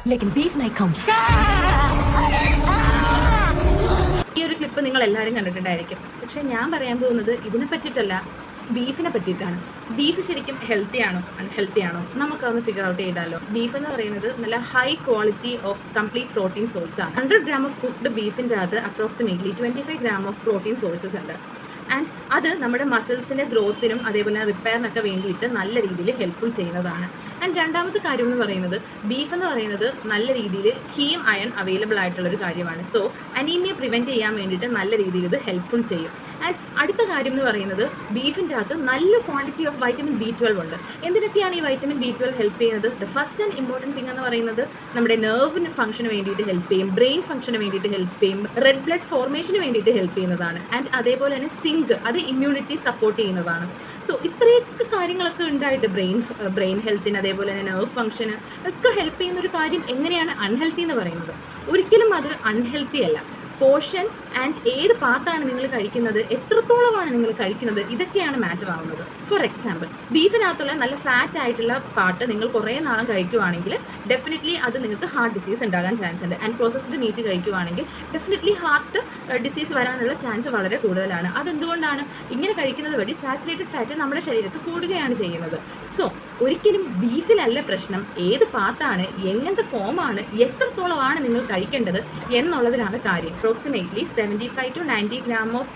लेकिन बीफ नहीं खाऊंगी. ഈ ഒരു ക്ലിപ്പ് നിങ്ങൾ എല്ലാവരും കണ്ടിട്ടുണ്ടായിരിക്കും. പക്ഷേ ഞാൻ പറയാൻ പോകുന്നത് ഇതിനെ പറ്റിയിട്ടല്ല, ബീഫിനെ പറ്റിയിട്ടാണ്. ബീഫ് ശരിക്കും ഹെൽത്തി ആണോ അൺഹെൽത്തി ആണോ നമുക്കതൊന്ന് ഫിഗർ ഔട്ട് ചെയ്താലോ. ബീഫ് എന്ന് പറയുന്നത് നല്ല high quality of complete protein source ആണ്. 100 gram ഓഫ് കുക്ക്ഡ് ബീഫിൻ്റെ അകത്ത് approximately 25 gram of protein sources ഉണ്ട്. ആൻഡ് അത് നമ്മുടെ മസിൽസിൻ്റെ ഗ്രോത്തിനും അതേപോലെ റിപ്പയറിനൊക്കെ വേണ്ടിയിട്ട് നല്ല രീതിയിൽ ഹെൽപ്ഫുൾ ചെയ്യുന്നതാണ്. ആൻഡ് രണ്ടാമത്തെ കാര്യം എന്ന് പറയുന്നത് ബീഫ് എന്ന് പറയുന്നത് നല്ല രീതിയിൽ ഹീം അയൺ അവൈലബിൾ ആയിട്ടുള്ളൊരു കാര്യമാണ്. സോ അനീമിയ പ്രിവെൻറ്റ് ചെയ്യാൻ വേണ്ടിയിട്ട് നല്ല രീതിയിൽ ഇത് ഹെൽപ്ഫുൾ ചെയ്യും. ആൻഡ് അടുത്ത കാര്യം എന്ന് പറയുന്നത് ബീഫിൻ്റെ അകത്ത് നല്ല ക്വാണ്ടിറ്റി ഓഫ് വൈറ്റമിൻ B12 ഉണ്ട്. എന്തിനൊക്കെയാണ് ഈ വൈറ്റമിൻ B12 ഹെൽപ്പ് ചെയ്യുന്നത്? The first and important thing എന്ന് പറയുന്നത് നമ്മുടെ നെർവിന് ഫംഗ്ഷന് വേണ്ടിയിട്ട് ഹെൽപ്പ് ചെയ്യും, ബ്രെയിൻ ഫംഗ്ഷന് വേണ്ടിയിട്ട് ഹെൽപ്പ് ചെയ്യും, റെഡ് ബ്ലഡ് ഫോർമേഷന് വേണ്ടിയിട്ട് ഹെൽപ്പ് ചെയ്യുന്നതാണ്. ആൻഡ് അതേപോലെ തന്നെ സിങ്ക്, അത് ഇമ്മ്യൂണിറ്റി സപ്പോർട്ട് ചെയ്യുന്നതാണ്. സോ ഇത്രയൊക്കെ കാര്യങ്ങളൊക്കെ ഉണ്ടായിട്ട് ബ്രെയിൻ ഹെൽത്തിന് അതേപോലെ തന്നെ നെർവ് ഫംഗ്ഷന് ഒക്കെ ഹെൽപ്പ് ചെയ്യുന്ന ഒരു കാര്യം എങ്ങനെയാണ് അൺഹെൽത്തി എന്ന് പറയുന്നത്? ഒരിക്കലും അതൊരു അൺഹെൽത്തി അല്ല. പോർഷൻ ആൻഡ് ഏത് പാർട്ടാണ് നിങ്ങൾ കഴിക്കുന്നത്, എത്രത്തോളമാണ് നിങ്ങൾ കഴിക്കുന്നത്, ഇതൊക്കെയാണ് മാറ്റർ ആവുന്നത്. ഫോർ എക്സാമ്പിൾ, ബീഫിനകത്തുള്ള നല്ല ഫാറ്റ് ആയിട്ടുള്ള പാർട്ട് നിങ്ങൾ കുറേ നാളും കഴിക്കുവാണെങ്കിൽ ഡെഫിനറ്റ്ലി അത് നിങ്ങൾക്ക് ഹാർട്ട് ഡിസീസ് ഉണ്ടാകാൻ ചാൻസ് ഉണ്ട്. ആൻഡ് പ്രോസസ്ഡ് മീറ്റ് കഴിക്കുവാണെങ്കിൽ ഡെഫിനറ്റ്ലി ഹാർട്ട് ഡിസീസ് വരാനുള്ള ചാൻസ് വളരെ കൂടുതലാണ്. അതെന്തുകൊണ്ടാണ്? ഇങ്ങനെ കഴിക്കുന്നത് വഴി സാച്ചുറേറ്റഡ് ഫാറ്റ് നമ്മുടെ ശരീരത്തിൽ കൂടുകയാണ് ചെയ്യുന്നത്. സോ ഒരിക്കലും ബീഫിലല്ല പ്രശ്നം, ഏത് പാർട്ടാണ്, എങ്ങനത്തെ ഫോമാണ്, എത്രത്തോളമാണ് നിങ്ങൾ കഴിക്കേണ്ടത് എന്നുള്ളതിലാണ് കാര്യം. Approximately 75 to 90 gram of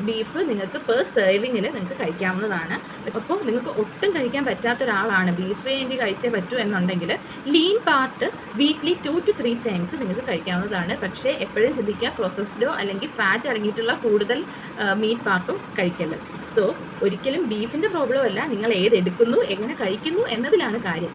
beef നിങ്ങൾക്ക് പെർ സെർവിങ്ങിൽ നിങ്ങൾക്ക് കഴിക്കാവുന്നതാണ്. അപ്പോൾ നിങ്ങൾക്ക് ഒട്ടും കഴിക്കാൻ പറ്റാത്ത ഒരാളാണ്, ബീഫ് വേണ്ടി കഴിച്ചേ പറ്റൂ എന്നുണ്ടെങ്കിൽ lean part weekly 2 to 3 times നിങ്ങൾക്ക് കഴിക്കാവുന്നതാണ്. പക്ഷേ എപ്പോഴും ശ്രദ്ധിക്കുക, പ്രോസസ്ഡോ അല്ലെങ്കിൽ ഫാറ്റ് അടങ്ങിയിട്ടുള്ള കൂടുതൽ മീറ്റ് പാർട്ടും കഴിക്കരുത്. സോ ഒരിക്കലും ബീഫിൻ്റെ പ്രോബ്ലം അല്ല, നിങ്ങൾ ഏതെടുക്കുന്നു, എങ്ങനെ കഴിക്കുന്നു എന്നതിലാണ് കാര്യം.